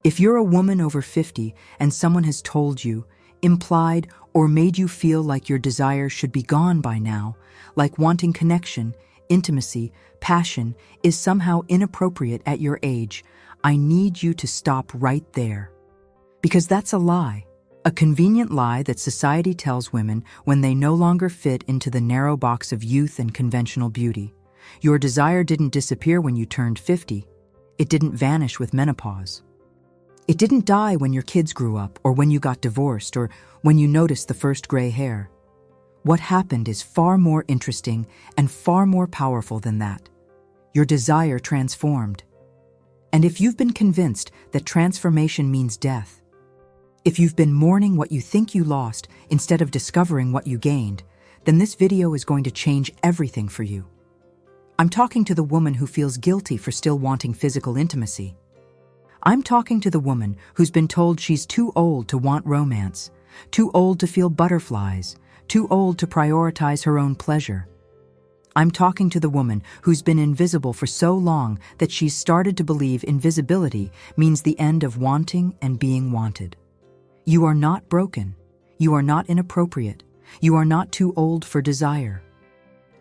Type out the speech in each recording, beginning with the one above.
If you're a woman over 50 and someone has told you, implied, or made you feel like your desire should be gone by now, like wanting connection, intimacy, passion is somehow inappropriate at your age, I need you to stop right there. Because that's a lie. A convenient lie that society tells women when they no longer fit into the narrow box of youth and conventional beauty. Your desire didn't disappear when you turned 50. It didn't vanish with menopause. It didn't die when your kids grew up, or when you got divorced, or when you noticed the first gray hair. What happened is far more interesting and far more powerful than that. Your desire transformed. And if you've been convinced that transformation means death, if you've been mourning what you think you lost instead of discovering what you gained, then this video is going to change everything for you. I'm talking to the woman who feels guilty for still wanting physical intimacy. I'm talking to the woman who's been told she's too old to want romance, too old to feel butterflies, too old to prioritize her own pleasure. I'm talking to the woman who's been invisible for so long that she's started to believe invisibility means the end of wanting and being wanted. You are not broken. You are not inappropriate. You are not too old for desire.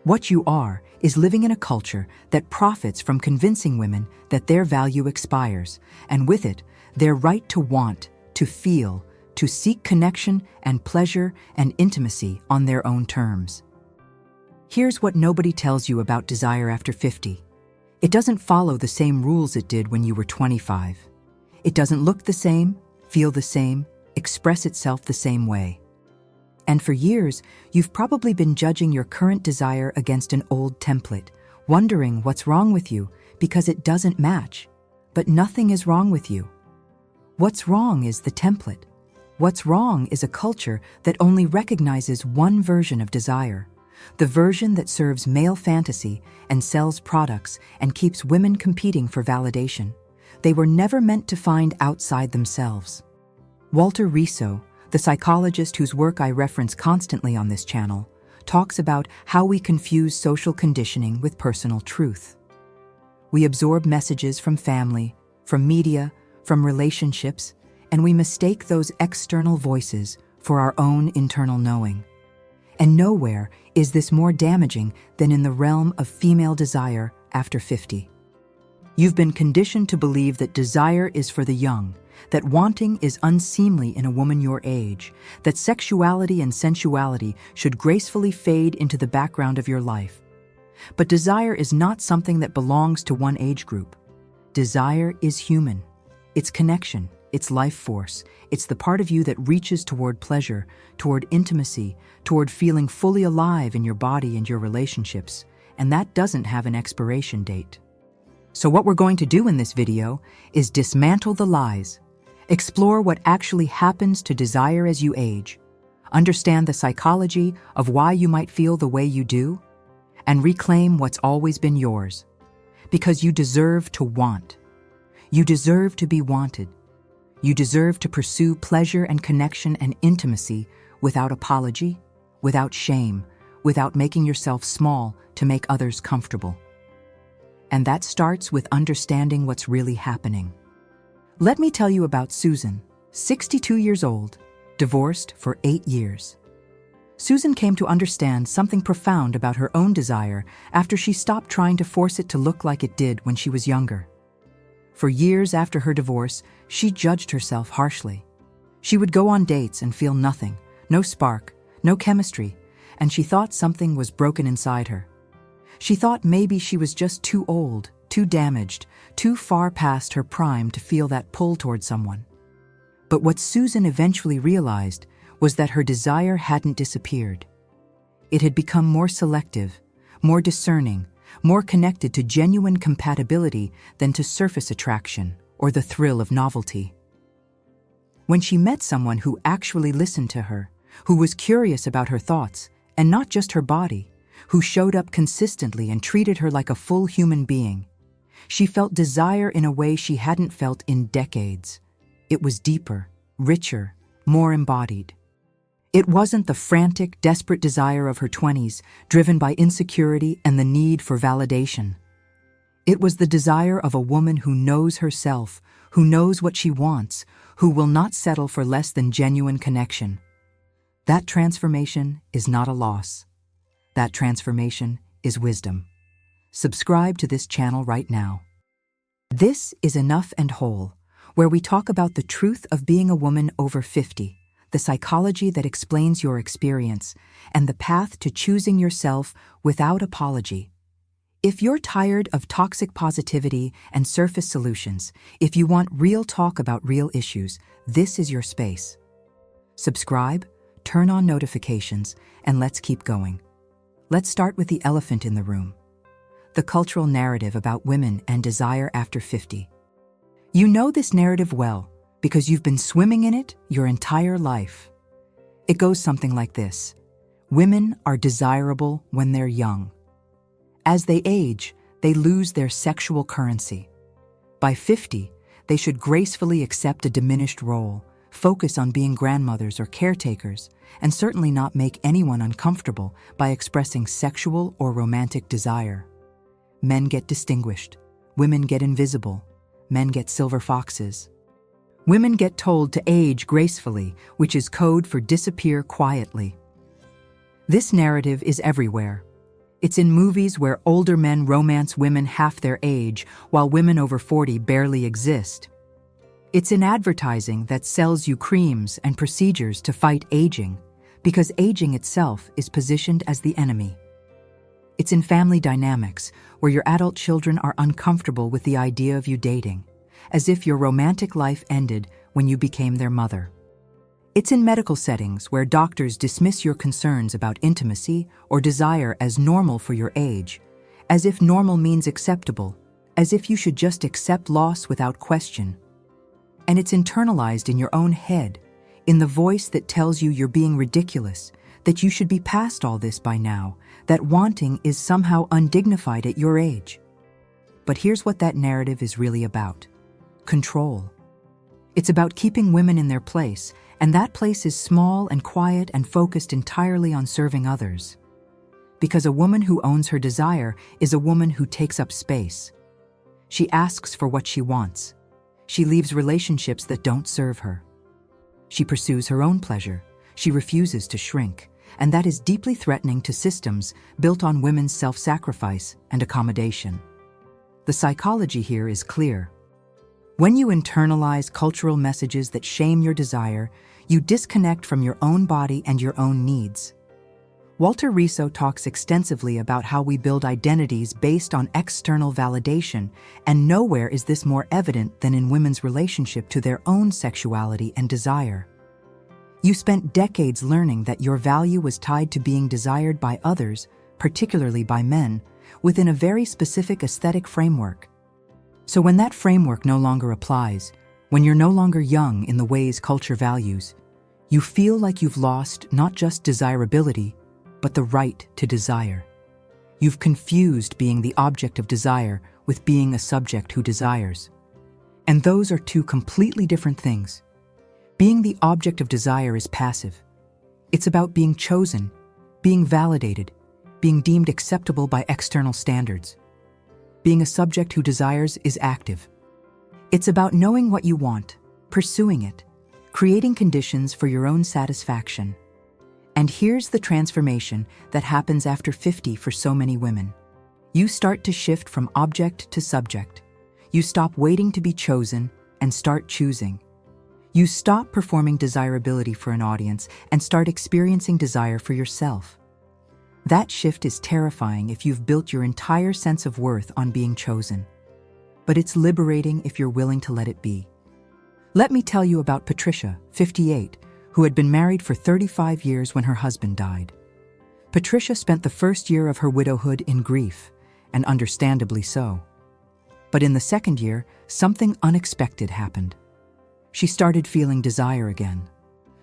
What you are is living in a culture that profits from convincing women that their value expires, and with it, their right to want, to feel, to seek connection and pleasure and intimacy on their own terms. Here's what nobody tells you about desire after 50. It doesn't follow the same rules it did when you were 25. It doesn't look the same, feel the same, express itself the same way. And for years, you've probably been judging your current desire against an old template, wondering what's wrong with you because it doesn't match. But nothing is wrong with you. What's wrong is the template. What's wrong is a culture that only recognizes one version of desire, the version that serves male fantasy and sells products and keeps women competing for validation. They were never meant to find outside themselves. Walter Riso, the psychologist whose work I reference constantly on this channel, talks about how we confuse social conditioning with personal truth. We absorb messages from family, from media, from relationships, and we mistake those external voices for our own internal knowing. And nowhere is this more damaging than in the realm of female desire after 50. You've been conditioned to believe that desire is for the young, that wanting is unseemly in a woman your age, that sexuality and sensuality should gracefully fade into the background of your life. But desire is not something that belongs to one age group. Desire is human. It's connection, it's life force, it's the part of you that reaches toward pleasure, toward intimacy, toward feeling fully alive in your body and your relationships, and that doesn't have an expiration date. So what we're going to do in this video is dismantle the lies, explore what actually happens to desire as you age, understand the psychology of why you might feel the way you do, and reclaim what's always been yours. Because you deserve to want. You deserve to be wanted. You deserve to pursue pleasure and connection and intimacy without apology, without shame, without making yourself small to make others comfortable. And that starts with understanding what's really happening. Let me tell you about Susan, 62 years old, divorced for 8 years. Susan came to understand something profound about her own desire after she stopped trying to force it to look like it did when she was younger. For years after her divorce, she judged herself harshly. She would go on dates and feel nothing, no spark, no chemistry, and she thought something was broken inside her. She thought maybe she was just too old, too damaged, too far past her prime to feel that pull toward someone. But what Susan eventually realized was that her desire hadn't disappeared. It had become more selective, more discerning, more connected to genuine compatibility than to surface attraction or the thrill of novelty. When she met someone who actually listened to her, who was curious about her thoughts, and not just her body, who showed up consistently and treated her like a full human being, she felt desire in a way she hadn't felt in decades. It was deeper, richer, more embodied. It wasn't the frantic, desperate desire of her 20s, driven by insecurity and the need for validation. It was the desire of a woman who knows herself, who knows what she wants, who will not settle for less than genuine connection. That transformation is not a loss. That transformation is wisdom. Subscribe to this channel right now. This is Enough and Whole, where we talk about the truth of being a woman over 50, the psychology that explains your experience, and the path to choosing yourself without apology. If you're tired of toxic positivity and surface solutions, if you want real talk about real issues, this is your space. Subscribe, turn on notifications, and let's keep going. Let's start with the elephant in the room. The cultural narrative about women and desire after 50. You know this narrative well because you've been swimming in it your entire life. It goes something like this. Women are desirable when they're young. As they age, they lose their sexual currency. By 50, they should gracefully accept a diminished role, focus on being grandmothers or caretakers, and certainly not make anyone uncomfortable by expressing sexual or romantic desire. Men get distinguished, women get invisible, men get silver foxes. Women get told to age gracefully, which is code for disappear quietly. This narrative is everywhere. It's in movies where older men romance women half their age, while women over 40 barely exist. It's in advertising that sells you creams and procedures to fight aging, because aging itself is positioned as the enemy. It's in family dynamics, where your adult children are uncomfortable with the idea of you dating, as if your romantic life ended when you became their mother. It's in medical settings where doctors dismiss your concerns about intimacy or desire as normal for your age, as if normal means acceptable, as if you should just accept loss without question. And it's internalized in your own head, in the voice that tells you you're being ridiculous, that you should be past all this by now, that wanting is somehow undignified at your age. But here's what that narrative is really about. Control. It's about keeping women in their place, and that place is small and quiet and focused entirely on serving others. Because a woman who owns her desire is a woman who takes up space. She asks for what she wants. She leaves relationships that don't serve her. She pursues her own pleasure. She refuses to shrink, and that is deeply threatening to systems built on women's self-sacrifice and accommodation. The psychology here is clear. When you internalize cultural messages that shame your desire, you disconnect from your own body and your own needs. Walter Riso talks extensively about how we build identities based on external validation, and nowhere is this more evident than in women's relationship to their own sexuality and desire. You spent decades learning that your value was tied to being desired by others, particularly by men, within a very specific aesthetic framework. So when that framework no longer applies, when you're no longer young in the ways culture values, you feel like you've lost not just desirability, but the right to desire. You've confused being the object of desire with being a subject who desires. And those are two completely different things. Being the object of desire is passive. It's about being chosen, being validated, being deemed acceptable by external standards. Being a subject who desires is active. It's about knowing what you want, pursuing it, creating conditions for your own satisfaction. And here's the transformation that happens after 50 for so many women. You start to shift from object to subject. You stop waiting to be chosen and start choosing. You stop performing desirability for an audience and start experiencing desire for yourself. That shift is terrifying if you've built your entire sense of worth on being chosen. But it's liberating if you're willing to let it be. Let me tell you about Patricia, 58, who had been married for 35 years when her husband died. Patricia spent the first year of her widowhood in grief, and understandably so. But in the second year, something unexpected happened. She started feeling desire again.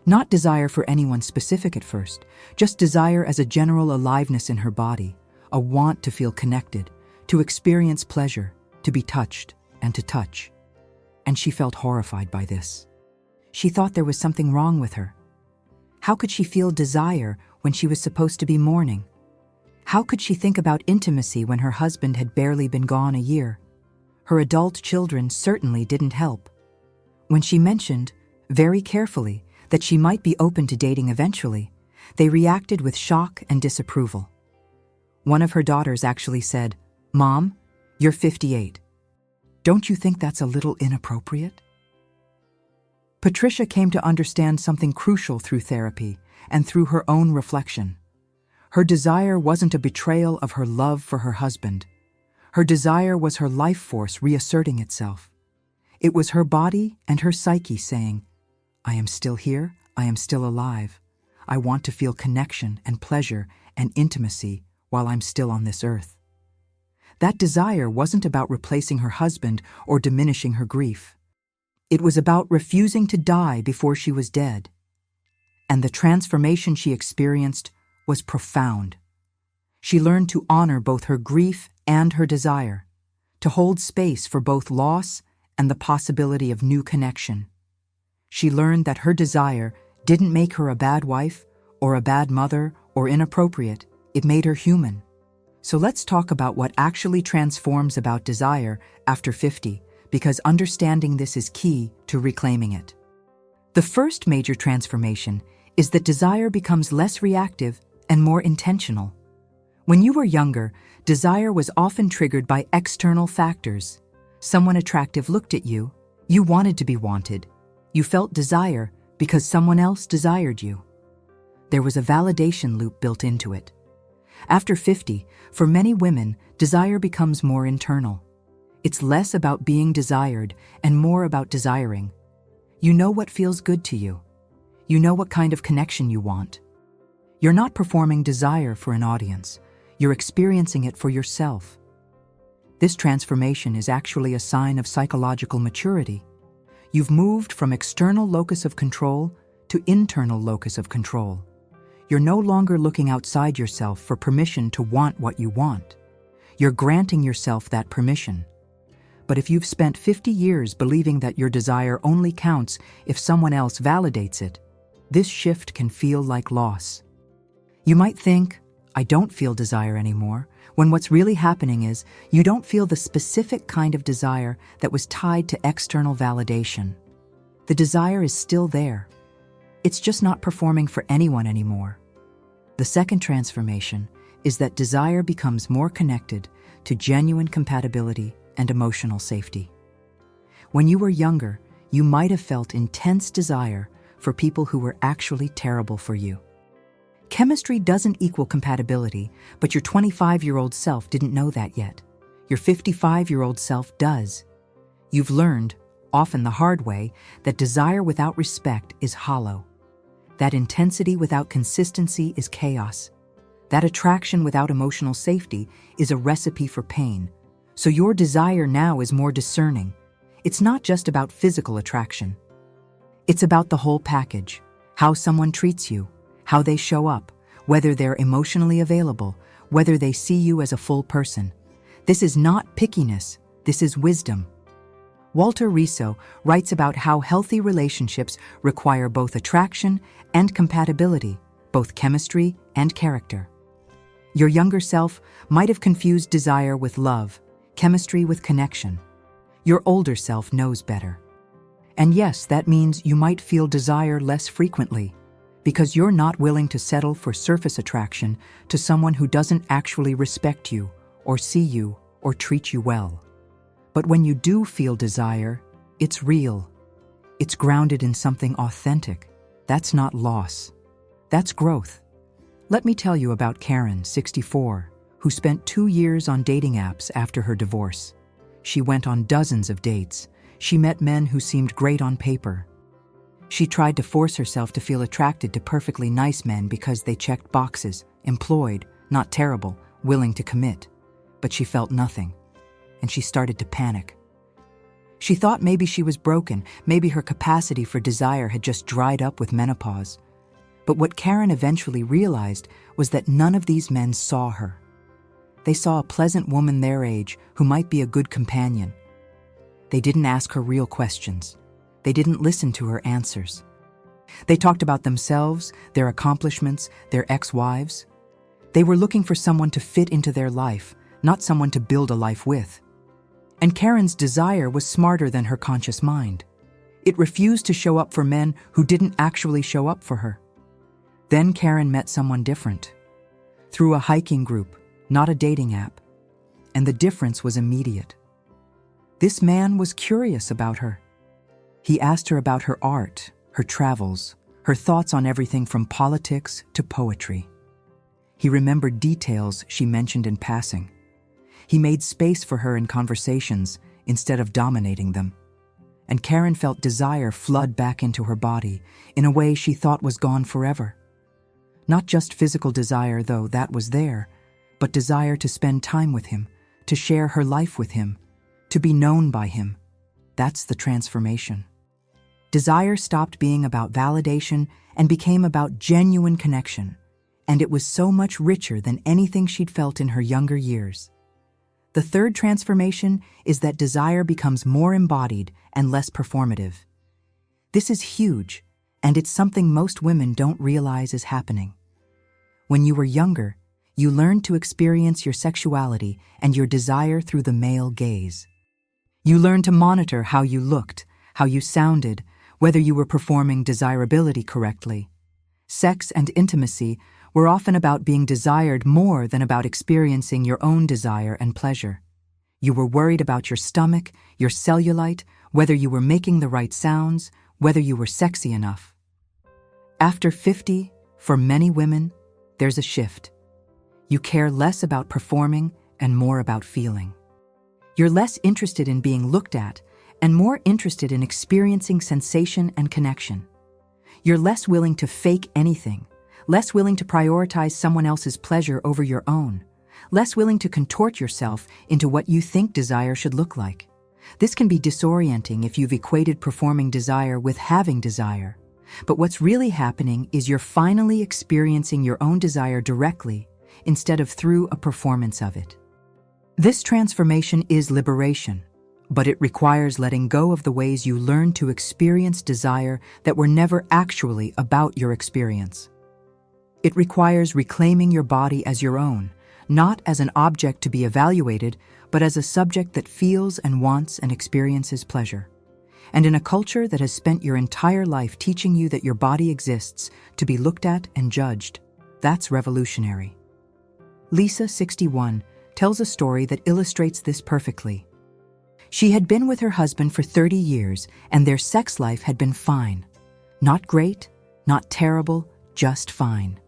Not desire for anyone specific at first, just desire as a general aliveness in her body, a want to feel connected, to experience pleasure, to be touched, and to touch. And she felt horrified by this. She thought there was something wrong with her. How could she feel desire when she was supposed to be mourning? How could she think about intimacy when her husband had barely been gone a year? Her adult children certainly didn't help. When she mentioned, very carefully, that she might be open to dating eventually, they reacted with shock and disapproval. One of her daughters actually said, "Mom, you're 58. Don't you think that's a little inappropriate?" Patricia came to understand something crucial through therapy and through her own reflection. Her desire wasn't a betrayal of her love for her husband. Her desire was her life force reasserting itself. It was her body and her psyche saying, "I am still here, I am still alive. I want to feel connection and pleasure and intimacy while I'm still on this earth." That desire wasn't about replacing her husband or diminishing her grief. It was about refusing to die before she was dead. And the transformation she experienced was profound. She learned to honor both her grief and her desire, to hold space for both loss and the possibility of new connection. She learned that her desire didn't make her a bad wife or a bad mother or inappropriate. It made her human. So let's talk about what actually transforms about desire after 50, because understanding this is key to reclaiming it. The first major transformation is that desire becomes less reactive and more intentional. When you were younger, desire was often triggered by external factors. Someone attractive looked at you, you wanted to be wanted. You felt desire because someone else desired you. There was a validation loop built into it. After 50, for many women, desire becomes more internal. It's less about being desired and more about desiring. You know what feels good to you. You know what kind of connection you want. You're not performing desire for an audience. You're experiencing it for yourself. This transformation is actually a sign of psychological maturity. You've moved from external locus of control to internal locus of control. You're no longer looking outside yourself for permission to want what you want. You're granting yourself that permission. But if you've spent 50 years believing that your desire only counts if someone else validates it, this shift can feel like loss. You might think, "I don't feel desire anymore," when what's really happening is you don't feel the specific kind of desire that was tied to external validation. The desire is still there. It's just not performing for anyone anymore. The second transformation is that desire becomes more connected to genuine compatibility and emotional safety. When you were younger, you might have felt intense desire for people who were actually terrible for you. Chemistry doesn't equal compatibility, but your 25-year-old self didn't know that yet. Your 55-year-old self does. You've learned, often the hard way, that desire without respect is hollow. That intensity without consistency is chaos. That attraction without emotional safety is a recipe for pain. So your desire now is more discerning. It's not just about physical attraction. It's about the whole package: how someone treats you, how they show up, whether they're emotionally available, whether they see you as a full person. This is not pickiness, this is wisdom. Walter Riso writes about how healthy relationships require both attraction and compatibility, both chemistry and character. Your younger self might have confused desire with love, chemistry with connection. Your older self knows better. And yes, that means you might feel desire less frequently, because you're not willing to settle for surface attraction to someone who doesn't actually respect you, or see you, or treat you well. But when you do feel desire, it's real. It's grounded in something authentic. That's not loss. That's growth. Let me tell you about Karen, 64, who spent 2 years on dating apps after her divorce. She went on dozens of dates. She met men who seemed great on paper. She tried to force herself to feel attracted to perfectly nice men because they checked boxes: employed, not terrible, willing to commit. But she felt nothing, and she started to panic. She thought maybe she was broken, maybe her capacity for desire had just dried up with menopause. But what Karen eventually realized was that none of these men saw her. They saw a pleasant woman their age who might be a good companion. They didn't ask her real questions. They didn't listen to her answers. They talked about themselves, their accomplishments, their ex-wives. They were looking for someone to fit into their life, not someone to build a life with. And Karen's desire was smarter than her conscious mind. It refused to show up for men who didn't actually show up for her. Then Karen met someone different. Through a hiking group, not a dating app. And the difference was immediate. This man was curious about her. He asked her about her art, her travels, her thoughts on everything from politics to poetry. He remembered details she mentioned in passing. He made space for her in conversations instead of dominating them. And Karen felt desire flood back into her body in a way she thought was gone forever. Not just physical desire, though that was there, but desire to spend time with him, to share her life with him, to be known by him. That's the transformation. Desire stopped being about validation and became about genuine connection, and it was so much richer than anything she'd felt in her younger years. The third transformation is that desire becomes more embodied and less performative. This is huge, and it's something most women don't realize is happening. When you were younger, you learned to experience your sexuality and your desire through the male gaze. You learned to monitor how you looked, how you sounded, whether you were performing desirability correctly. Sex and intimacy were often about being desired more than about experiencing your own desire and pleasure. You were worried about your stomach, your cellulite, whether you were making the right sounds, whether you were sexy enough. After 50, for many women, there's a shift. You care less about performing and more about feeling. You're less interested in being looked at and more interested in experiencing sensation and connection. You're less willing to fake anything, less willing to prioritize someone else's pleasure over your own, less willing to contort yourself into what you think desire should look like. This can be disorienting if you've equated performing desire with having desire. But what's really happening is you're finally experiencing your own desire directly instead of through a performance of it. This transformation is liberation, but it requires letting go of the ways you learned to experience desire that were never actually about your experience. It requires reclaiming your body as your own, not as an object to be evaluated, but as a subject that feels and wants and experiences pleasure. And in a culture that has spent your entire life teaching you that your body exists to be looked at and judged, that's revolutionary. Lisa, 61, tells a story that illustrates this perfectly. She had been with her husband for 30 years, and their sex life had been fine. Not great, not terrible, just fine.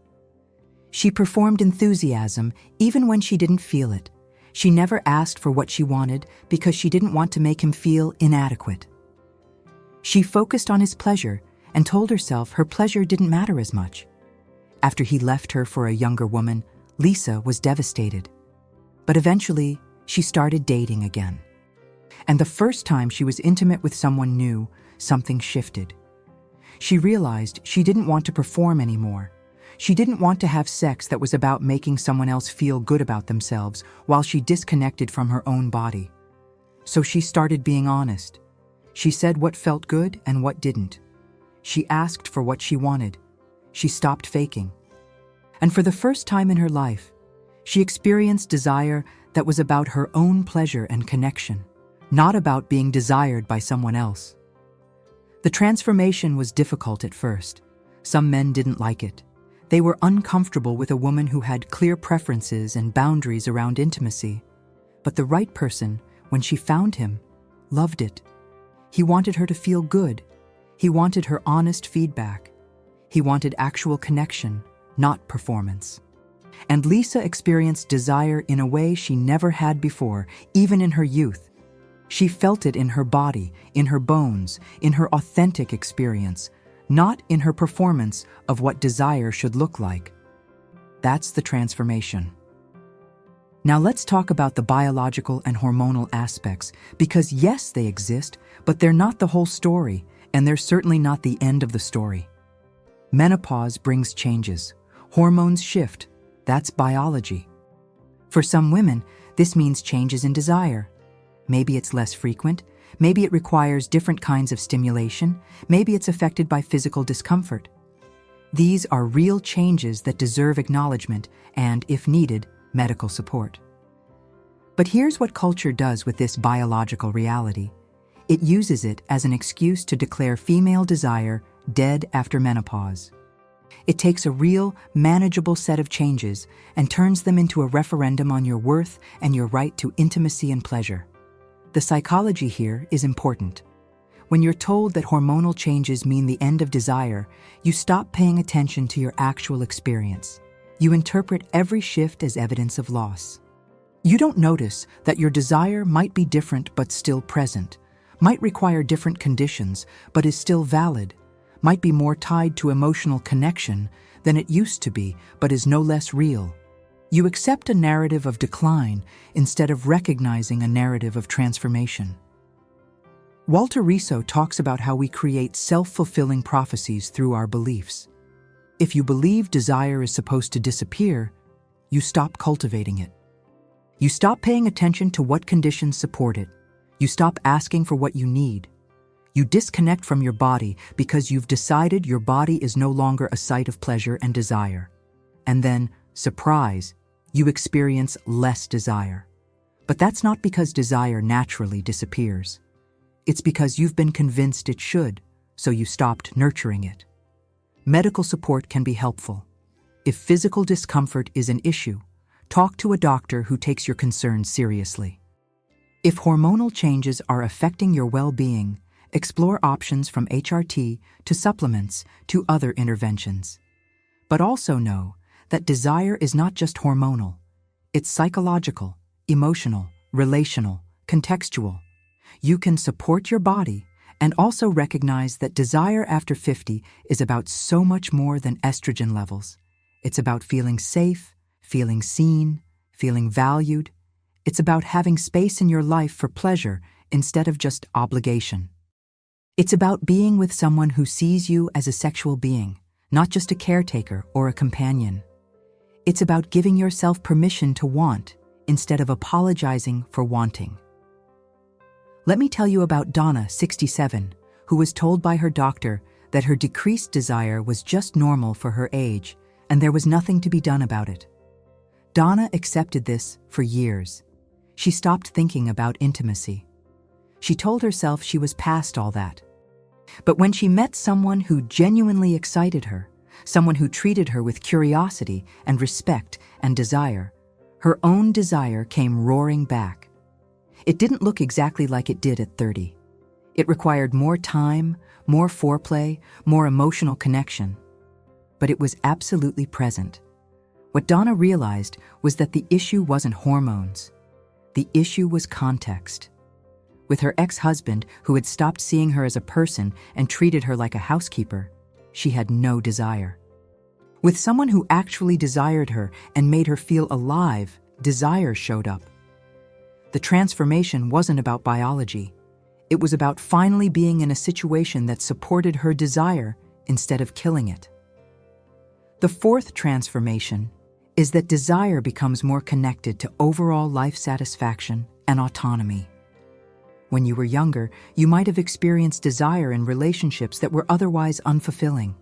She performed enthusiasm even when she didn't feel it. She never asked for what she wanted because she didn't want to make him feel inadequate. She focused on his pleasure and told herself her pleasure didn't matter as much. After he left her for a younger woman, Lisa was devastated. But eventually, she started dating again. And the first time she was intimate with someone new, something shifted. She realized she didn't want to perform anymore. She didn't want to have sex that was about making someone else feel good about themselves while she disconnected from her own body. So she started being honest. She said what felt good and what didn't. She asked for what she wanted. She stopped faking. And for the first time in her life, she experienced desire that was about her own pleasure and connection, not about being desired by someone else. The transformation was difficult at first. Some men didn't like it. They were uncomfortable with a woman who had clear preferences and boundaries around intimacy. But the right person, when she found him, loved it. He wanted her to feel good. He wanted her honest feedback. He wanted actual connection, not performance. And Lisa experienced desire in a way she never had before, even in her youth. She felt it in her body, in her bones, in her authentic experience, not in her performance of what desire should look like. That's the transformation. Now let's talk about the biological and hormonal aspects, because yes, they exist, but they're not the whole story, and they're certainly not the end of the story. Menopause brings changes. Hormones shift. That's biology. For some women, this means changes in desire. Maybe it's less frequent. Maybe it requires different kinds of stimulation. Maybe it's affected by physical discomfort. These are real changes that deserve acknowledgement and, if needed, medical support. But here's what culture does with this biological reality. It uses it as an excuse to declare female desire dead after menopause. It takes a real, manageable set of changes and turns them into a referendum on your worth and your right to intimacy and pleasure. The psychology here is important. When you're told that hormonal changes mean the end of desire, you stop paying attention to your actual experience. You interpret every shift as evidence of loss. You don't notice that your desire might be different but still present, might require different conditions but is still valid, might be more tied to emotional connection than it used to be but is no less real. You accept a narrative of decline instead of recognizing a narrative of transformation. Walter Riso talks about how we create self-fulfilling prophecies through our beliefs. If you believe desire is supposed to disappear, you stop cultivating it. You stop paying attention to what conditions support it. You stop asking for what you need. You disconnect from your body because you've decided your body is no longer a site of pleasure and desire. And then, surprise, you experience less desire. But that's not because desire naturally disappears. It's because you've been convinced it should, so you stopped nurturing it. Medical support can be helpful. If physical discomfort is an issue, talk to a doctor who takes your concerns seriously. If hormonal changes are affecting your well-being, explore options from HRT to supplements to other interventions. But also know that desire is not just hormonal. It's psychological, emotional, relational, contextual. You can support your body and also recognize that desire after 50 is about so much more than estrogen levels. It's about feeling safe, feeling seen, feeling valued. It's about having space in your life for pleasure instead of just obligation. It's about being with someone who sees you as a sexual being, not just a caretaker or a companion. It's about giving yourself permission to want instead of apologizing for wanting. Let me tell you about Donna, 67, who was told by her doctor that her decreased desire was just normal for her age and there was nothing to be done about it. Donna accepted this for years. She stopped thinking about intimacy. She told herself she was past all that. But when she met someone who genuinely excited her, someone who treated her with curiosity and respect and desire, her own desire came roaring back. It didn't look exactly like it did at 30. It required more time, more foreplay, more emotional connection. But it was absolutely present. What Donna realized was that the issue wasn't hormones. The issue was context. With her ex-husband, who had stopped seeing her as a person and treated her like a housekeeper, she had no desire. With someone who actually desired her and made her feel alive, desire showed up. The transformation wasn't about biology. It was about finally being in a situation that supported her desire instead of killing it. The fourth transformation is that desire becomes more connected to overall life satisfaction and autonomy. When you were younger, you might have experienced desire in relationships that were otherwise unfulfilling.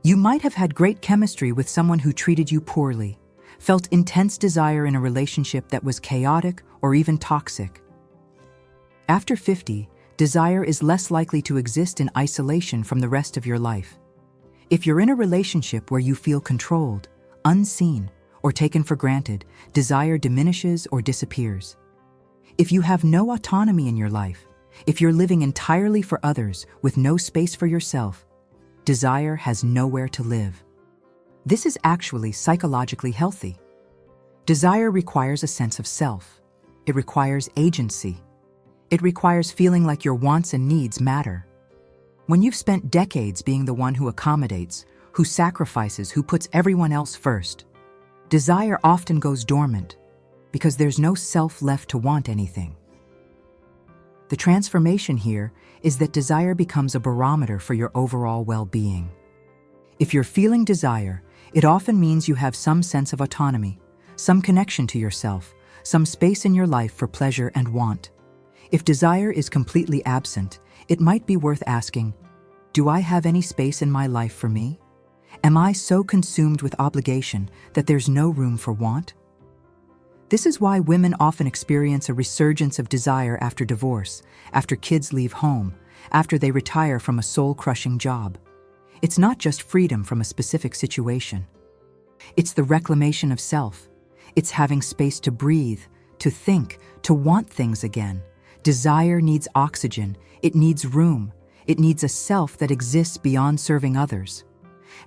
You might have had great chemistry with someone who treated you poorly, felt intense desire in a relationship that was chaotic or even toxic. After 50, desire is less likely to exist in isolation from the rest of your life. If you're in a relationship where you feel controlled, unseen, or taken for granted, desire diminishes or disappears. If you have no autonomy in your life, if you're living entirely for others with no space for yourself, desire has nowhere to live. This is actually psychologically healthy. Desire requires a sense of self. It requires agency. It requires feeling like your wants and needs matter. When you've spent decades being the one who accommodates, who sacrifices, who puts everyone else first, desire often goes dormant because there's no self left to want anything. The transformation here is that desire becomes a barometer for your overall well-being. If you're feeling desire, it often means you have some sense of autonomy, some connection to yourself, some space in your life for pleasure and want. If desire is completely absent, it might be worth asking, do I have any space in my life for me? Am I so consumed with obligation that there's no room for want? This is why women often experience a resurgence of desire after divorce, after kids leave home, after they retire from a soul-crushing job. It's not just freedom from a specific situation. It's the reclamation of self. It's having space to breathe, to think, to want things again. Desire needs oxygen. It needs room. It needs a self that exists beyond serving others.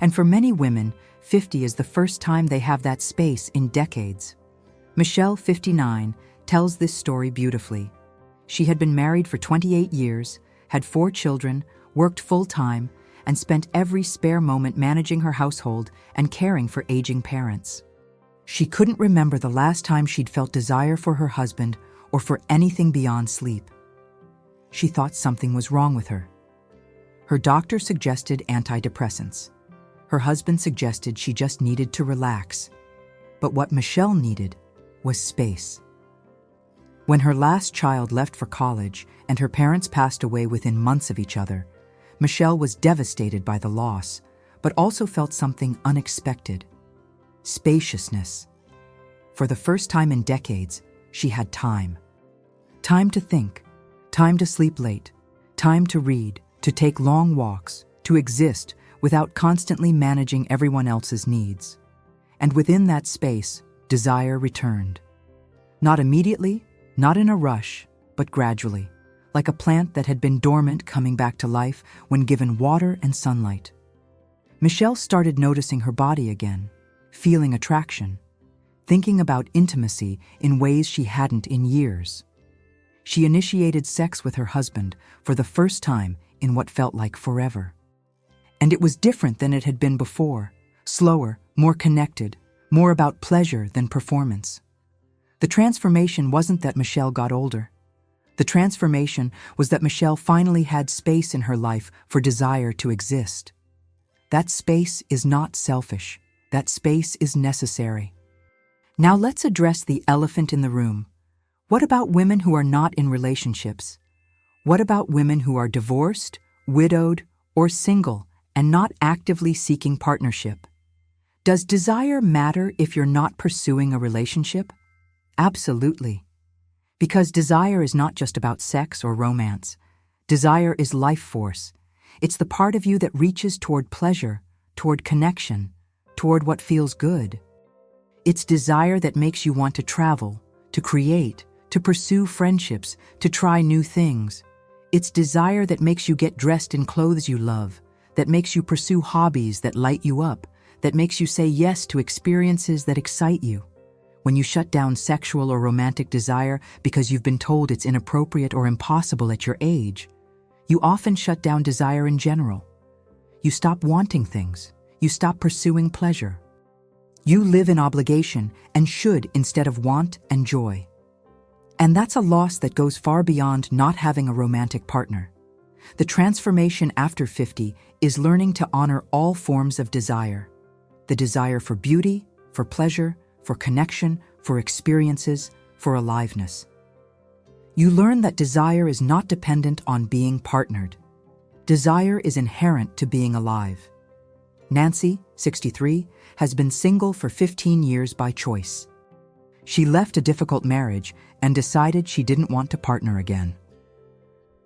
And for many women, 50 is the first time they have that space in decades. Michelle, 59, tells this story beautifully. She had been married for 28 years, had 4 children, worked full-time, and spent every spare moment managing her household and caring for aging parents. She couldn't remember the last time she'd felt desire for her husband or for anything beyond sleep. She thought something was wrong with her. Her doctor suggested antidepressants. Her husband suggested she just needed to relax. But what Michelle needed was space. When her last child left for college and her parents passed away within months of each other, Michelle was devastated by the loss, but also felt something unexpected: spaciousness. For the first time in decades, she had time. Time to think, time to sleep late, time to read, to take long walks, to exist without constantly managing everyone else's needs. And within that space, desire returned. Not immediately, not in a rush, but gradually, like a plant that had been dormant coming back to life when given water and sunlight. Michelle started noticing her body again, feeling attraction, thinking about intimacy in ways she hadn't in years. She initiated sex with her husband for the first time in what felt like forever. And it was different than it had been before, slower, more connected, more about pleasure than performance. The transformation wasn't that Michelle got older. The transformation was that Michelle finally had space in her life for desire to exist. That space is not selfish. That space is necessary. Now let's address the elephant in the room. What about women who are not in relationships? What about women who are divorced, widowed, or single and not actively seeking partnership? Does desire matter if you're not pursuing a relationship? Absolutely. Because desire is not just about sex or romance. Desire is life force. It's the part of you that reaches toward pleasure, toward connection, toward what feels good. It's desire that makes you want to travel, to create, to pursue friendships, to try new things. It's desire that makes you get dressed in clothes you love, that makes you pursue hobbies that light you up, that makes you say yes to experiences that excite you. When you shut down sexual or romantic desire because you've been told it's inappropriate or impossible at your age, you often shut down desire in general. You stop wanting things. You stop pursuing pleasure. You live in obligation and should instead of want and joy. And that's a loss that goes far beyond not having a romantic partner. The transformation after 50 is learning to honor all forms of desire. The desire for beauty, for pleasure, for connection, for experiences, for aliveness. You learn that desire is not dependent on being partnered. Desire is inherent to being alive. Nancy, 63, has been single for 15 years by choice. She left a difficult marriage and decided she didn't want to partner again.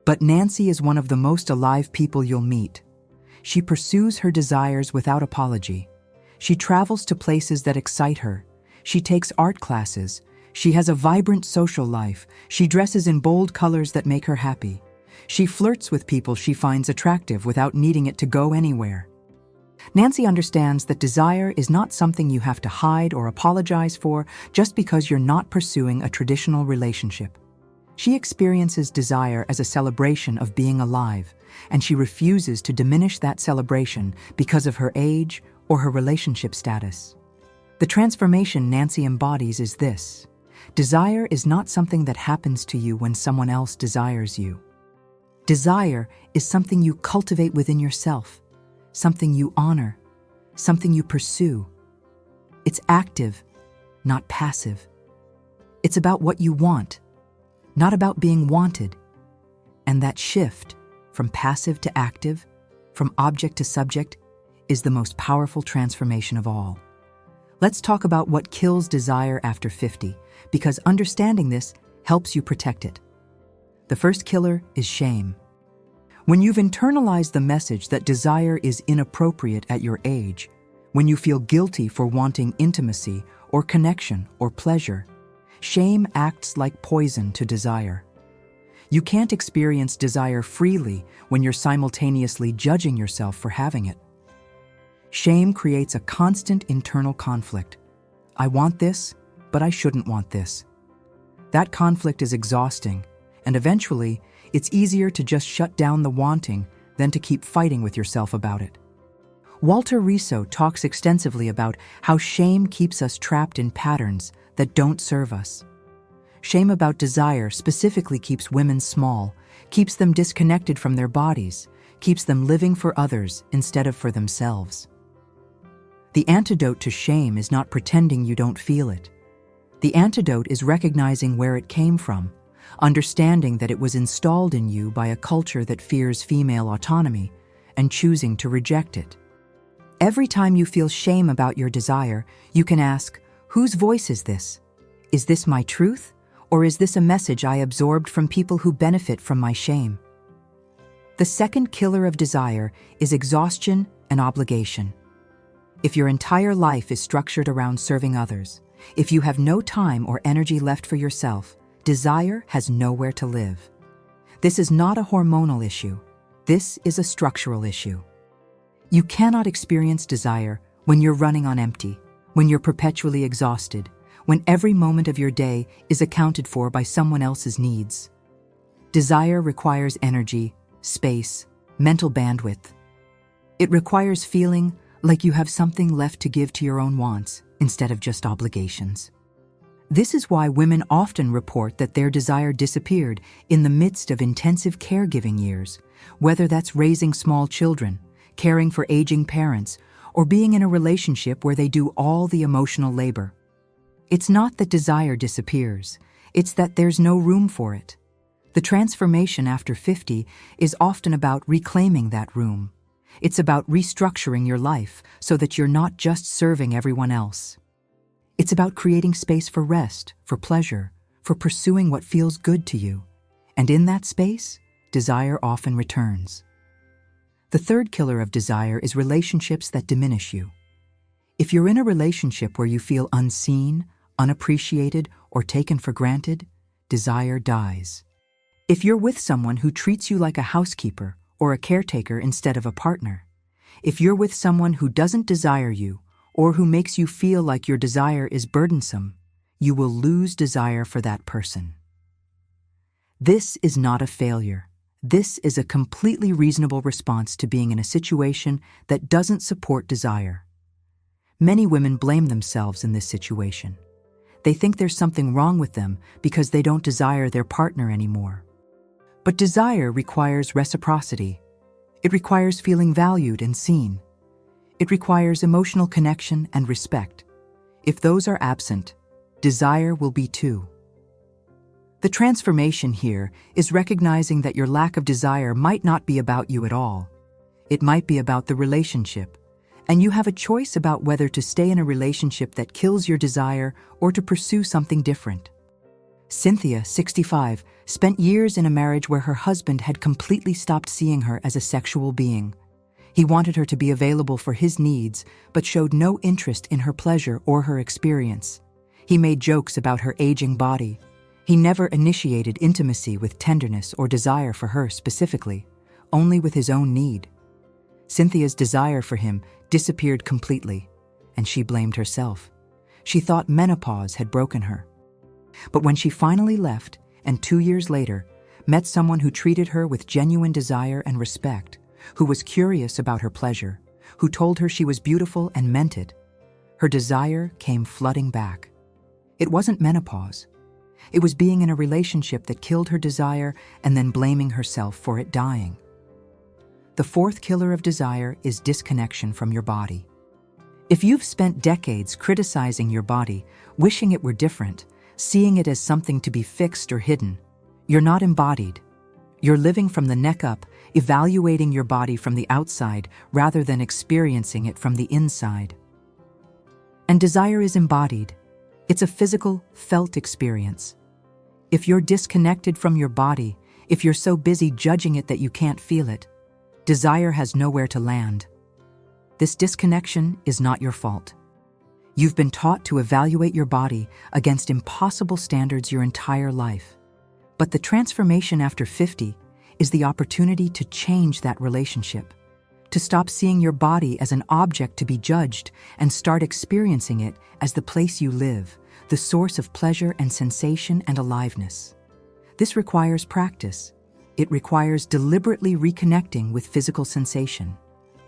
But Nancy is one of the most alive people you'll meet. She pursues her desires without apology. She travels to places that excite her. She takes art classes. She has a vibrant social life. She dresses in bold colors that make her happy. She flirts with people she finds attractive without needing it to go anywhere. Nancy understands that desire is not something you have to hide or apologize for just because you're not pursuing a traditional relationship. She experiences desire as a celebration of being alive, and she refuses to diminish that celebration because of her age or her relationship status. The transformation Nancy embodies is this: desire is not something that happens to you when someone else desires you. Desire is something you cultivate within yourself, something you honor, something you pursue. It's active, not passive. It's about what you want, not about being wanted. And that shift from passive to active, from object to subject, is the most powerful transformation of all. Let's talk about what kills desire after 50, because understanding this helps you protect it. The first killer is shame. When you've internalized the message that desire is inappropriate at your age, when you feel guilty for wanting intimacy or connection or pleasure, shame acts like poison to desire. You can't experience desire freely when you're simultaneously judging yourself for having it. Shame creates a constant internal conflict. I want this, but I shouldn't want this. That conflict is exhausting, and eventually, it's easier to just shut down the wanting than to keep fighting with yourself about it. Walter Riso talks extensively about how shame keeps us trapped in patterns that don't serve us. Shame about desire specifically keeps women small, keeps them disconnected from their bodies, keeps them living for others instead of for themselves. The antidote to shame is not pretending you don't feel it. The antidote is recognizing where it came from, understanding that it was installed in you by a culture that fears female autonomy, and choosing to reject it. Every time you feel shame about your desire, you can ask, whose voice is this? Is this my truth? Or is this a message I absorbed from people who benefit from my shame? The second killer of desire is exhaustion and obligation. If your entire life is structured around serving others, if you have no time or energy left for yourself, desire has nowhere to live. This is not a hormonal issue. This is a structural issue. You cannot experience desire when you're running on empty, when you're perpetually exhausted, when every moment of your day is accounted for by someone else's needs. Desire requires energy, space, mental bandwidth. It requires feeling like you have something left to give to your own wants instead of just obligations. This is why women often report that their desire disappeared in the midst of intensive caregiving years, whether that's raising small children, caring for aging parents, or being in a relationship where they do all the emotional labor. It's not that desire disappears, it's that there's no room for it. The transformation after 50 is often about reclaiming that room. It's about restructuring your life so that you're not just serving everyone else. It's about creating space for rest, for pleasure, for pursuing what feels good to you. And in that space, desire often returns. The third killer of desire is relationships that diminish you. If you're in a relationship where you feel unseen, unappreciated, or taken for granted, desire dies. If you're with someone who treats you like a housekeeper or a caretaker instead of a partner, if you're with someone who doesn't desire you or who makes you feel like your desire is burdensome, you will lose desire for that person. This is not a failure. This is a completely reasonable response to being in a situation that doesn't support desire. Many women blame themselves in this situation. They think there's something wrong with them because they don't desire their partner anymore. But desire requires reciprocity. It requires feeling valued and seen. It requires emotional connection and respect. If those are absent, desire will be too. The transformation here is recognizing that your lack of desire might not be about you at all. It might be about the relationship, and you have a choice about whether to stay in a relationship that kills your desire or to pursue something different. Cynthia, 65, spent years in a marriage where her husband had completely stopped seeing her as a sexual being. He wanted her to be available for his needs, but showed no interest in her pleasure or her experience. He made jokes about her aging body. He never initiated intimacy with tenderness or desire for her specifically, only with his own need. Cynthia's desire for him disappeared completely, and she blamed herself. She thought menopause had broken her. But when she finally left, and 2 years later, met someone who treated her with genuine desire and respect, who was curious about her pleasure, who told her she was beautiful and meant it, her desire came flooding back. It wasn't menopause. It was being in a relationship that killed her desire and then blaming herself for it dying. The fourth killer of desire is disconnection from your body. If you've spent decades criticizing your body, wishing it were different, seeing it as something to be fixed or hidden, you're not embodied. You're living from the neck up, evaluating your body from the outside rather than experiencing it from the inside. And desire is embodied. It's a physical, felt experience. If you're disconnected from your body, if you're so busy judging it that you can't feel it, desire has nowhere to land. This disconnection is not your fault. You've been taught to evaluate your body against impossible standards your entire life. But the transformation after 50 is the opportunity to change that relationship, to stop seeing your body as an object to be judged and start experiencing it as the place you live, the source of pleasure and sensation and aliveness. This requires practice. It requires deliberately reconnecting with physical sensation,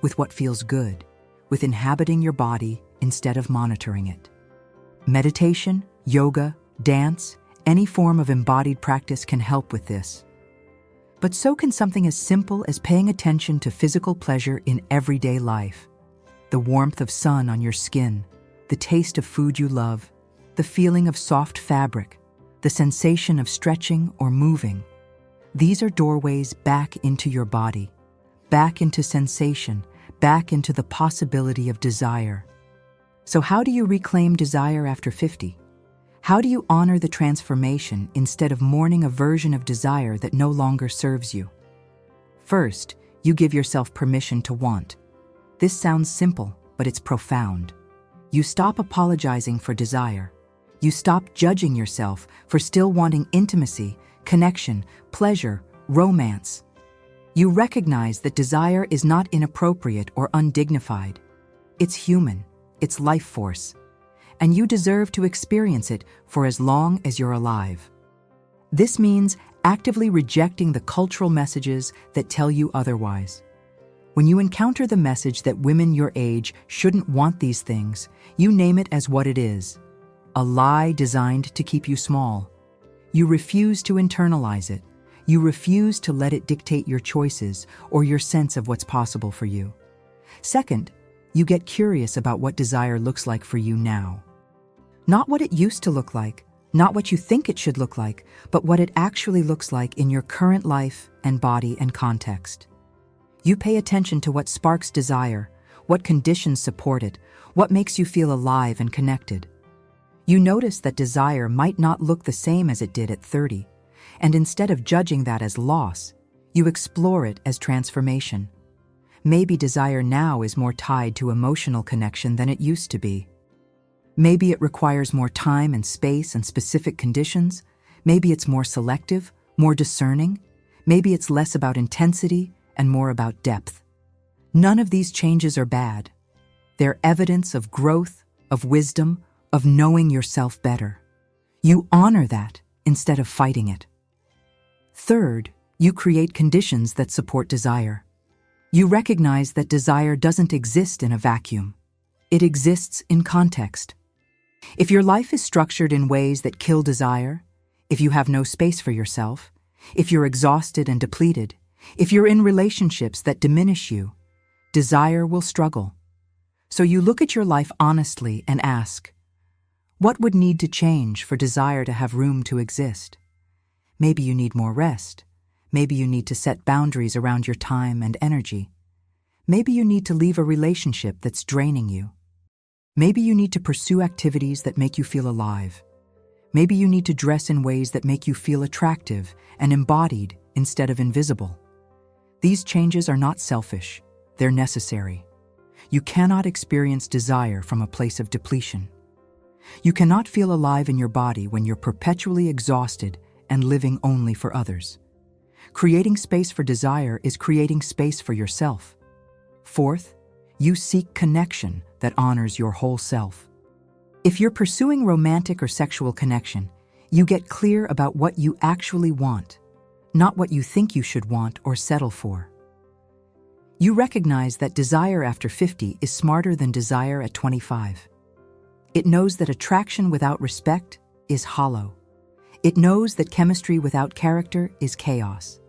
with what feels good, with inhabiting your body instead of monitoring it. Meditation, yoga, dance, any form of embodied practice can help with this. But so can something as simple as paying attention to physical pleasure in everyday life. The warmth of sun on your skin, the taste of food you love, the feeling of soft fabric, the sensation of stretching or moving. These are doorways back into your body, back into sensation, back into the possibility of desire. So how do you reclaim desire after 50? How do you honor the transformation instead of mourning a version of desire that no longer serves you? First, you give yourself permission to want. This sounds simple, but it's profound. You stop apologizing for desire. You stop judging yourself for still wanting intimacy, connection, pleasure, romance. You recognize that desire is not inappropriate or undignified. It's human, it's life force, and you deserve to experience it for as long as you're alive. This means actively rejecting the cultural messages that tell you otherwise. When you encounter the message that women your age shouldn't want these things, you name it as what it is: a lie designed to keep you small. You refuse to internalize it. You refuse to let it dictate your choices or your sense of what's possible for you. Second, you get curious about what desire looks like for you now. Not what it used to look like, not what you think it should look like, but what it actually looks like in your current life and body and context. You pay attention to what sparks desire, what conditions support it, what makes you feel alive and connected. You notice that desire might not look the same as it did at 30, and instead of judging that as loss, you explore it as transformation. Maybe desire now is more tied to emotional connection than it used to be. Maybe it requires more time and space and specific conditions. Maybe it's more selective, more discerning. Maybe it's less about intensity and more about depth. None of these changes are bad. They're evidence of growth, of wisdom, of knowing yourself better. You honor that instead of fighting it. Third, you create conditions that support desire. You recognize that desire doesn't exist in a vacuum. It exists in context. If your life is structured in ways that kill desire, if you have no space for yourself, if you're exhausted and depleted, if you're in relationships that diminish you, desire will struggle. So you look at your life honestly and ask, what would need to change for desire to have room to exist? Maybe you need more rest. Maybe you need to set boundaries around your time and energy. Maybe you need to leave a relationship that's draining you. Maybe you need to pursue activities that make you feel alive. Maybe you need to dress in ways that make you feel attractive and embodied instead of invisible. These changes are not selfish. They're necessary. You cannot experience desire from a place of depletion. You cannot feel alive in your body when you're perpetually exhausted and living only for others. Creating space for desire is creating space for yourself. Fourth, you seek connection that honors your whole self. If you're pursuing romantic or sexual connection, you get clear about what you actually want, not what you think you should want or settle for. You recognize that desire after 50 is smarter than desire at 25. It knows that attraction without respect is hollow. It knows that chemistry without character is chaos.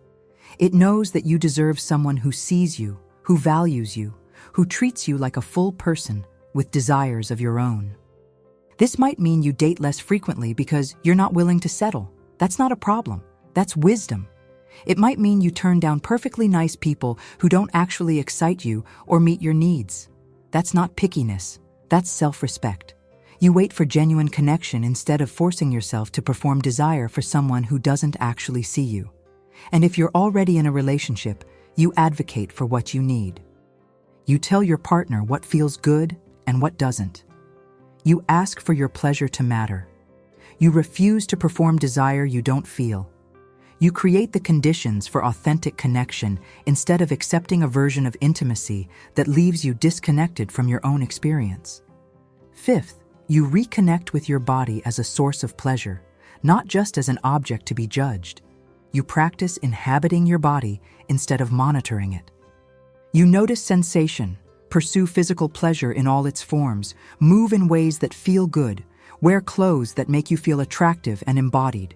It knows that you deserve someone who sees you, who values you, who treats you like a full person with desires of your own. This might mean you date less frequently because you're not willing to settle. That's not a problem. That's wisdom. It might mean you turn down perfectly nice people who don't actually excite you or meet your needs. That's not pickiness, that's self-respect. You wait for genuine connection instead of forcing yourself to perform desire for someone who doesn't actually see you. And if you're already in a relationship, you advocate for what you need. You tell your partner what feels good and what doesn't. You ask for your pleasure to matter. You refuse to perform desire you don't feel. You create the conditions for authentic connection instead of accepting a version of intimacy that leaves you disconnected from your own experience. Fifth, you reconnect with your body as a source of pleasure, not just as an object to be judged. You practice inhabiting your body instead of monitoring it. You notice sensation, pursue physical pleasure in all its forms, move in ways that feel good, wear clothes that make you feel attractive and embodied.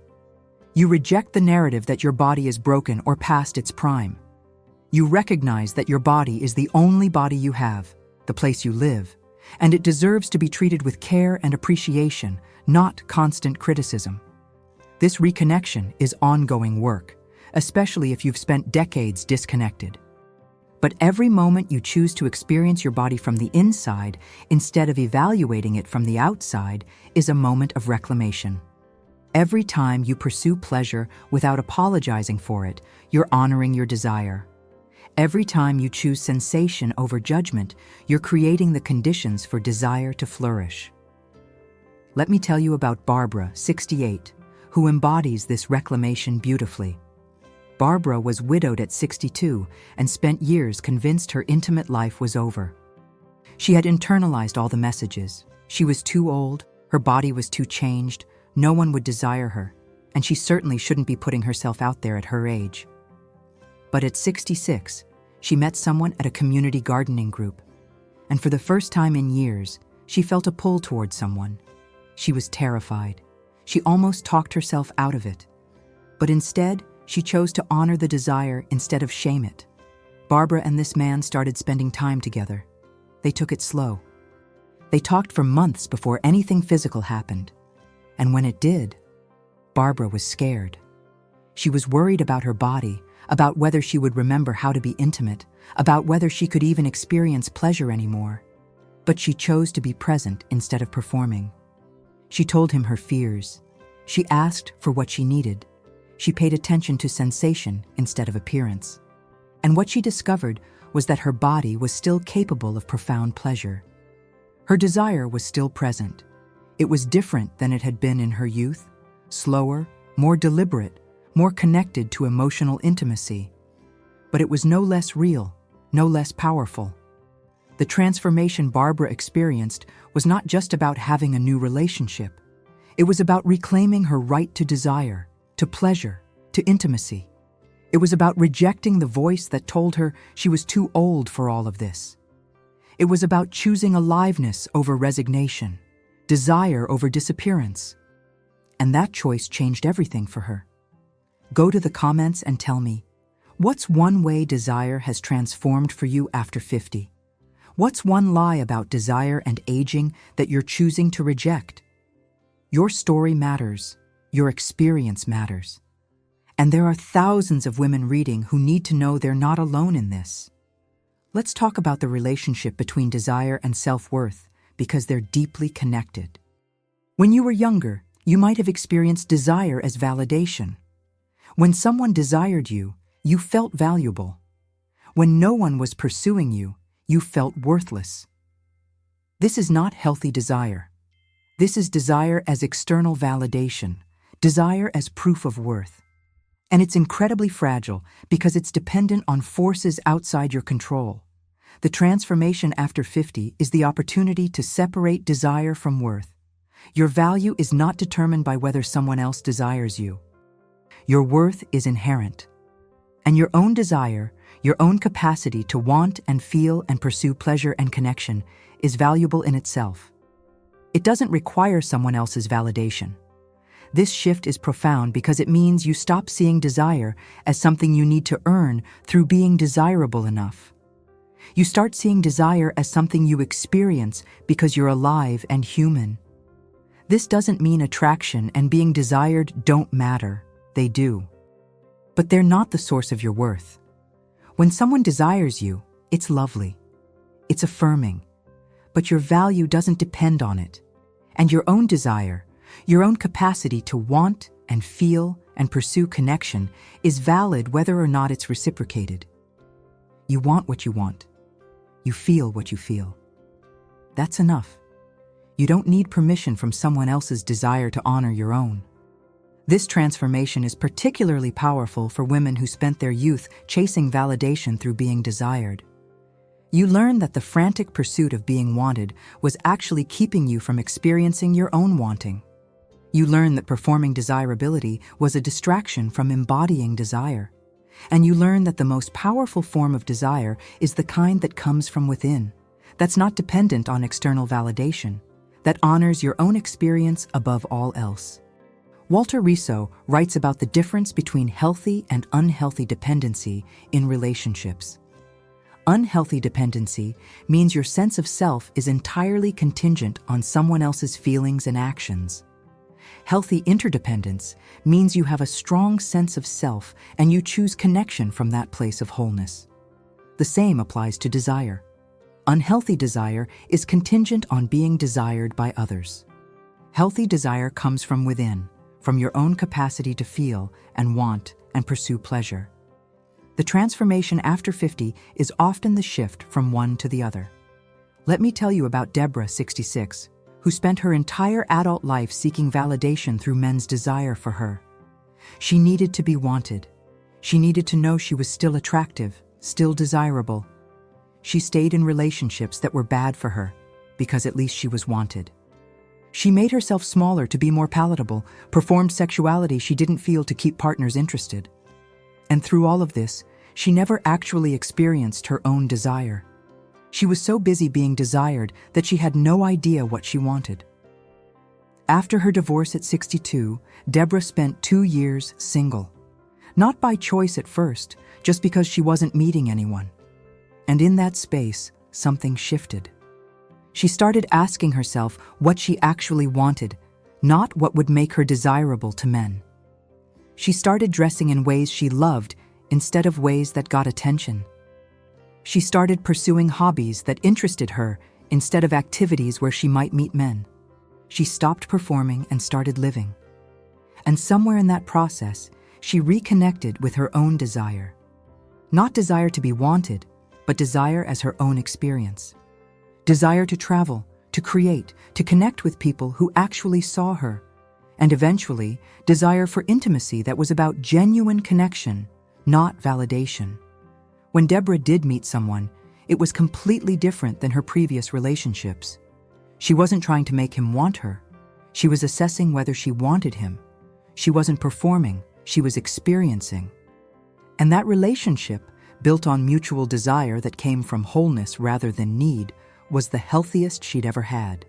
You reject the narrative that your body is broken or past its prime. You recognize that your body is the only body you have, the place you live, and it deserves to be treated with care and appreciation, not constant criticism. This reconnection is ongoing work, especially if you've spent decades disconnected. But every moment you choose to experience your body from the inside instead of evaluating it from the outside is a moment of reclamation. Every time you pursue pleasure without apologizing for it, you're honoring your desire. Every time you choose sensation over judgment, you're creating the conditions for desire to flourish. Let me tell you about Barbara, 68, who embodies this reclamation beautifully. Barbara was widowed at 62 and spent years convinced her intimate life was over. She had internalized all the messages. She was too old, her body was too changed, no one would desire her, and she certainly shouldn't be putting herself out there at her age. But at 66, she met someone at a community gardening group, and for the first time in years, she felt a pull toward someone. She was terrified. She almost talked herself out of it. But instead, she chose to honor the desire instead of shame it. Barbara and this man started spending time together. They took it slow. They talked for months before anything physical happened. And when it did, Barbara was scared. She was worried about her body, about whether she would remember how to be intimate, about whether she could even experience pleasure anymore. But she chose to be present instead of performing. She told him her fears. She asked for what she needed. She paid attention to sensation instead of appearance. And what she discovered was that her body was still capable of profound pleasure. Her desire was still present. It was different than it had been in her youth, slower, more deliberate, more connected to emotional intimacy. But it was no less real, no less powerful. The transformation Barbara experienced was not just about having a new relationship. It was about reclaiming her right to desire, to pleasure, to intimacy. It was about rejecting the voice that told her she was too old for all of this. It was about choosing aliveness over resignation, desire over disappearance. And that choice changed everything for her. Go to the comments and tell me, what's one way desire has transformed for you after 50? What's one lie about desire and aging that you're choosing to reject? Your story matters. Your experience matters. And there are thousands of women reading who need to know they're not alone in this. Let's talk about the relationship between desire and self-worth, because they're deeply connected. When you were younger, you might have experienced desire as validation. When someone desired you, you felt valuable. When no one was pursuing you, you felt worthless. This is not healthy desire. This is desire as external validation, desire as proof of worth. And it's incredibly fragile because it's dependent on forces outside your control. The transformation after 50 is the opportunity to separate desire from worth. Your value is not determined by whether someone else desires you. Your worth is inherent. And your own desire, your own capacity to want and feel and pursue pleasure and connection is valuable in itself. It doesn't require someone else's validation. This shift is profound because it means you stop seeing desire as something you need to earn through being desirable enough. You start seeing desire as something you experience because you're alive and human. This doesn't mean attraction and being desired don't matter. They do. but they're not the source of your worth. When someone desires you, it's lovely. It's affirming. But your value doesn't depend on it. And your own desire, your own capacity to want and feel and pursue connection is valid whether or not it's reciprocated. You want what you want. You feel what you feel. That's enough. You don't need permission from someone else's desire to honor your own. This transformation is particularly powerful for women who spent their youth chasing validation through being desired. You learn that the frantic pursuit of being wanted was actually keeping you from experiencing your own wanting. You learn that performing desirability was a distraction from embodying desire. And you learn that the most powerful form of desire is the kind that comes from within, that's not dependent on external validation, that honors your own experience above all else. Walter Riso writes about the difference between healthy and unhealthy dependency in relationships. Unhealthy dependency means your sense of self is entirely contingent on someone else's feelings and actions. Healthy interdependence means you have a strong sense of self and you choose connection from that place of wholeness. The same applies to desire. Unhealthy desire is contingent on being desired by others. Healthy desire comes from within, from your own capacity to feel and want and pursue pleasure. The transformation after 50 is often the shift from one to the other. Let me tell you about Deborah, 66, who spent her entire adult life seeking validation through men's desire for her. She needed to be wanted. She needed to know she was still attractive, still desirable. She stayed in relationships that were bad for her, because at least she was wanted. She made herself smaller to be more palatable, performed sexuality she didn't feel to keep partners interested. And through all of this, she never actually experienced her own desire. She was so busy being desired that she had no idea what she wanted. After her divorce at 62, Deborah spent 2 years single. Not by choice at first, just because she wasn't meeting anyone. And in that space, something shifted. She started asking herself what she actually wanted, not what would make her desirable to men. She started dressing in ways she loved instead of ways that got attention. She started pursuing hobbies that interested her instead of activities where she might meet men. She stopped performing and started living. And somewhere in that process, she reconnected with her own desire. Not desire to be wanted, but desire as her own experience. Desire to travel, to create, to connect with people who actually saw her. And eventually, desire for intimacy that was about genuine connection, not validation. When Deborah did meet someone, it was completely different than her previous relationships. She wasn't trying to make him want her. She was assessing whether she wanted him. She wasn't performing, she was experiencing. And that relationship, built on mutual desire that came from wholeness rather than need, was the healthiest she'd ever had.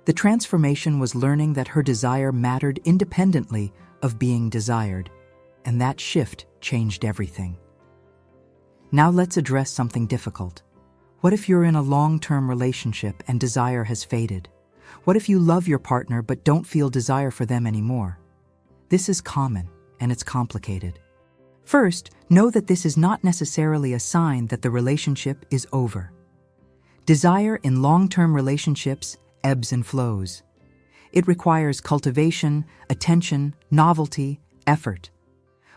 The transformation was learning that her desire mattered independently of being desired, and that shift changed everything. Now let's address something difficult. What if you're in a long-term relationship and desire has faded? What if you love your partner but don't feel desire for them anymore? This is common, and it's complicated. First, know that this is not necessarily a sign that the relationship is over. Desire in long-term relationships ebbs and flows. It requires cultivation, attention, novelty, effort.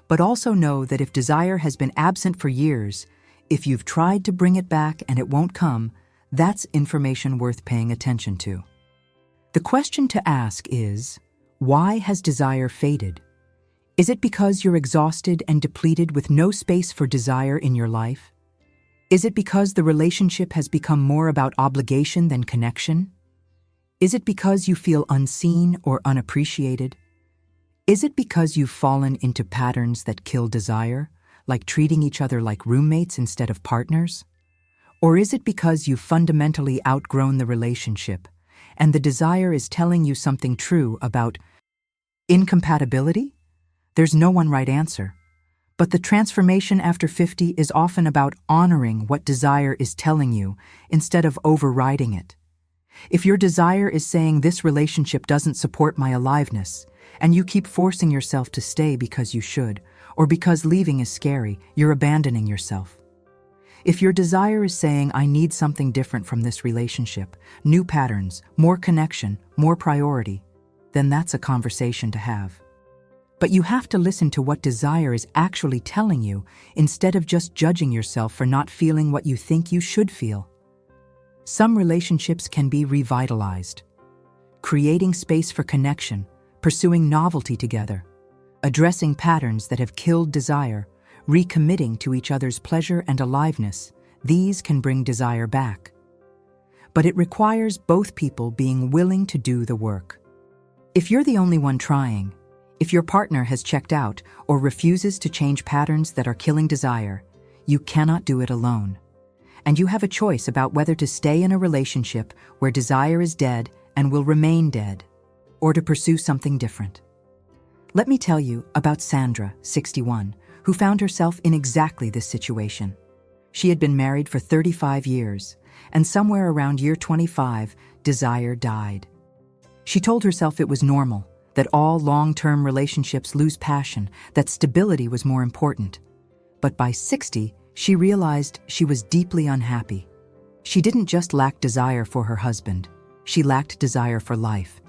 But also know that if desire has been absent for years, if you've tried to bring it back and it won't come, that's information worth paying attention to. The question to ask is, why has desire faded? Is it because you're exhausted and depleted with no space for desire in your life? Is it because the relationship has become more about obligation than connection? Is it because you feel unseen or unappreciated? Is it because you've fallen into patterns that kill desire, like treating each other like roommates instead of partners? Or is it because you've fundamentally outgrown the relationship, and the desire is telling you something true about incompatibility? There's no one right answer. But the transformation after 50 is often about honoring what desire is telling you instead of overriding it. If your desire is saying this relationship doesn't support my aliveness, and you keep forcing yourself to stay because you should, or because leaving is scary, you're abandoning yourself. If your desire is saying, I need something different from this relationship, new patterns, more connection, more priority, then that's a conversation to have. But you have to listen to what desire is actually telling you instead of just judging yourself for not feeling what you think you should feel. Some relationships can be revitalized. Creating space for connection, pursuing novelty together, addressing patterns that have killed desire, recommitting to each other's pleasure and aliveness, these can bring desire back. But it requires both people being willing to do the work. If you're the only one trying, if your partner has checked out or refuses to change patterns that are killing desire, you cannot do it alone. And you have a choice about whether to stay in a relationship where desire is dead and will remain dead, or to pursue something different. Let me tell you about Sandra, 61, who found herself in exactly this situation. She had been married for 35 years, and somewhere around year 25, desire died. She told herself it was normal, that all long-term relationships lose passion, that stability was more important. But by 60, she realized she was deeply unhappy. She didn't just lack desire for her husband, she lacked desire for life.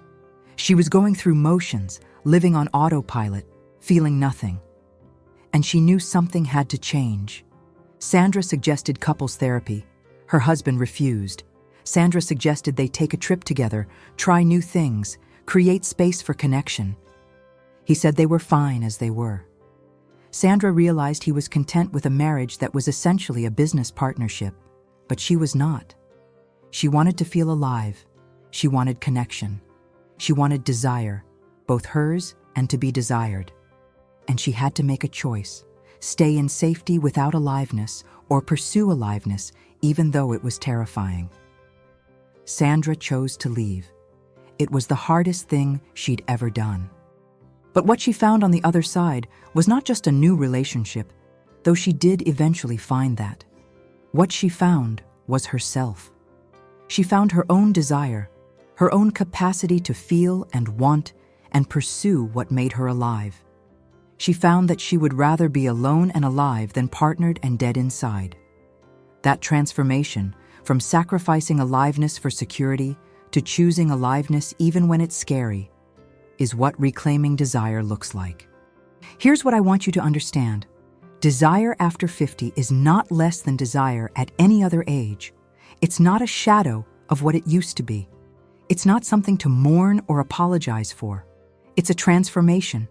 She was going through motions, living on autopilot, feeling nothing. And she knew something had to change. Sandra suggested couples therapy. Her husband refused. Sandra suggested they take a trip together, try new things, create space for connection. He said they were fine as they were. Sandra realized he was content with a marriage that was essentially a business partnership, but she was not. She wanted to feel alive. She wanted connection. She wanted desire, both hers and to be desired. And she had to make a choice, stay in safety without aliveness or pursue aliveness even though it was terrifying. Sandra chose to leave. It was the hardest thing she'd ever done. But what she found on the other side was not just a new relationship, though she did eventually find that. What she found was herself. She found her own desire, her own capacity to feel and want and pursue what made her alive. She found that she would rather be alone and alive than partnered and dead inside. That transformation, from sacrificing aliveness for security to choosing aliveness even when it's scary, is what reclaiming desire looks like. Here's what I want you to understand. Desire after 50 is not less than desire at any other age. It's not a shadow of what it used to be. It's not something to mourn or apologize for. It's a transformation,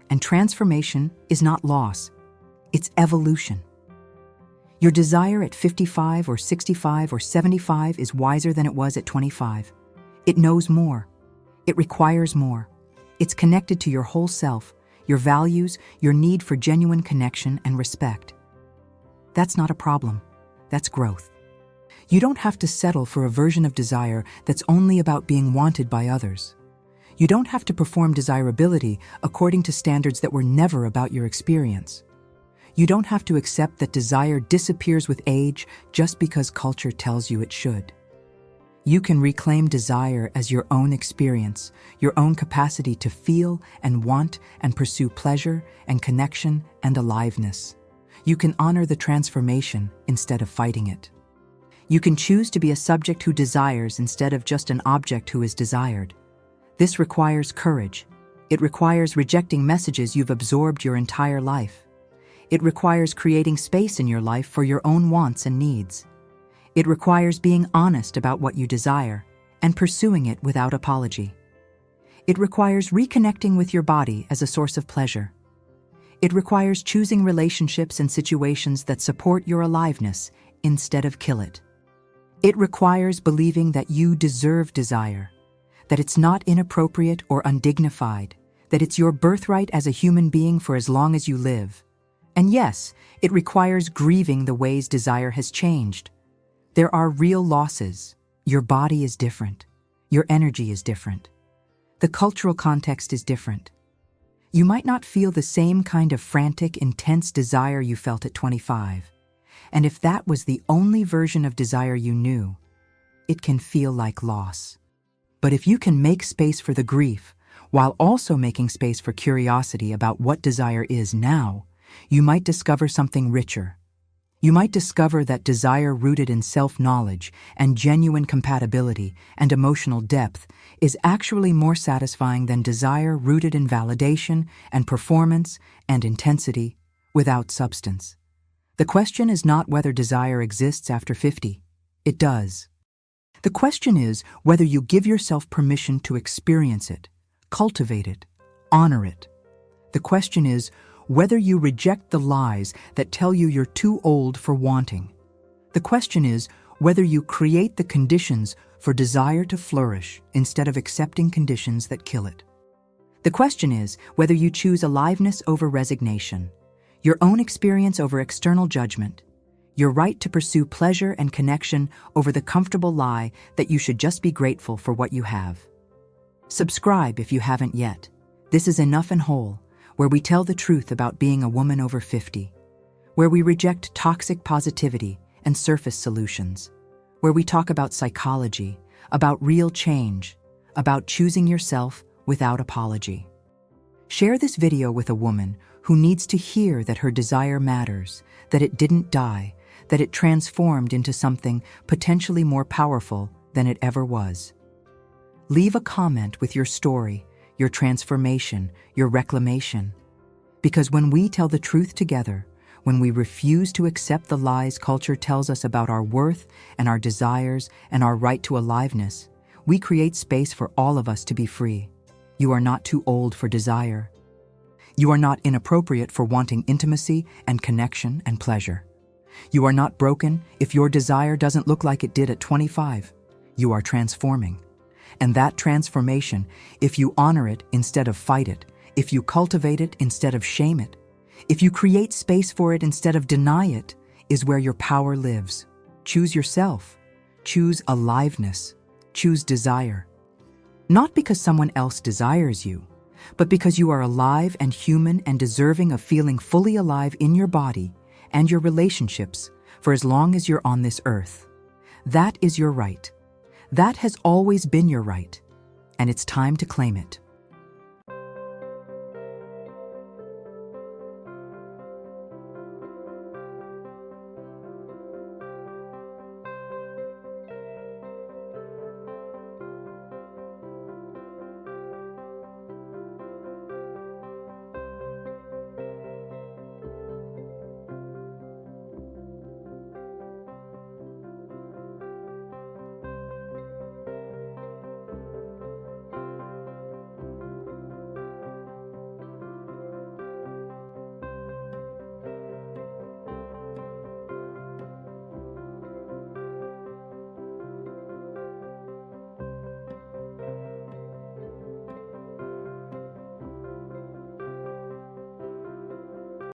and transformation is not loss. It's evolution. Your desire at 55 or 65 or 75 is wiser than it was at 25. It knows more. It requires more. It's connected to your whole self, your values, your need for genuine connection and respect. That's not a problem. That's growth. You don't have to settle for a version of desire that's only about being wanted by others. You don't have to perform desirability according to standards that were never about your experience. You don't have to accept that desire disappears with age just because culture tells you it should. You can reclaim desire as your own experience, your own capacity to feel and want and pursue pleasure and connection and aliveness. You can honor the transformation instead of fighting it. You can choose to be a subject who desires instead of just an object who is desired. This requires courage. It requires rejecting messages you've absorbed your entire life. It requires creating space in your life for your own wants and needs. It requires being honest about what you desire and pursuing it without apology. It requires reconnecting with your body as a source of pleasure. It requires choosing relationships and situations that support your aliveness instead of kill it. It requires believing that you deserve desire, that it's not inappropriate or undignified, that it's your birthright as a human being for as long as you live. And yes, it requires grieving the ways desire has changed. There are real losses. Your body is different. Your energy is different. The cultural context is different. You might not feel the same kind of frantic, intense desire you felt at 25. And if that was the only version of desire you knew, it can feel like loss. But if you can make space for the grief, while also making space for curiosity about what desire is now, you might discover something richer. You might discover that desire rooted in self-knowledge and genuine compatibility and emotional depth is actually more satisfying than desire rooted in validation and performance and intensity without substance. The question is not whether desire exists after 50. It does. The question is whether you give yourself permission to experience it, cultivate it, honor it. The question is whether you reject the lies that tell you you're too old for wanting. The question is whether you create the conditions for desire to flourish instead of accepting conditions that kill it. The question is whether you choose aliveness over resignation, your own experience over external judgment, your right to pursue pleasure and connection over the comfortable lie that you should just be grateful for what you have. Subscribe if you haven't yet. This is Enough and Whole, where we tell the truth about being a woman over 50, where we reject toxic positivity and surface solutions, where we talk about psychology, about real change, about choosing yourself without apology. Share this video with a woman who needs to hear that her desire matters, that it didn't die, that it transformed into something potentially more powerful than it ever was. Leave a comment with your story, your transformation, your reclamation. Because when we tell the truth together, when we refuse to accept the lies culture tells us about our worth and our desires and our right to aliveness, we create space for all of us to be free. You are not too old for desire. You are not inappropriate for wanting intimacy and connection and pleasure. You are not broken if your desire doesn't look like it did at 25. You are transforming. And that transformation, if you honor it instead of fight it, if you cultivate it instead of shame it, if you create space for it instead of deny it, is where your power lives. Choose yourself. Choose aliveness. Choose desire. Not because someone else desires you, but because you are alive and human and deserving of feeling fully alive in your body and your relationships for as long as you're on this earth. That is your right. That has always been your right, and it's time to claim it.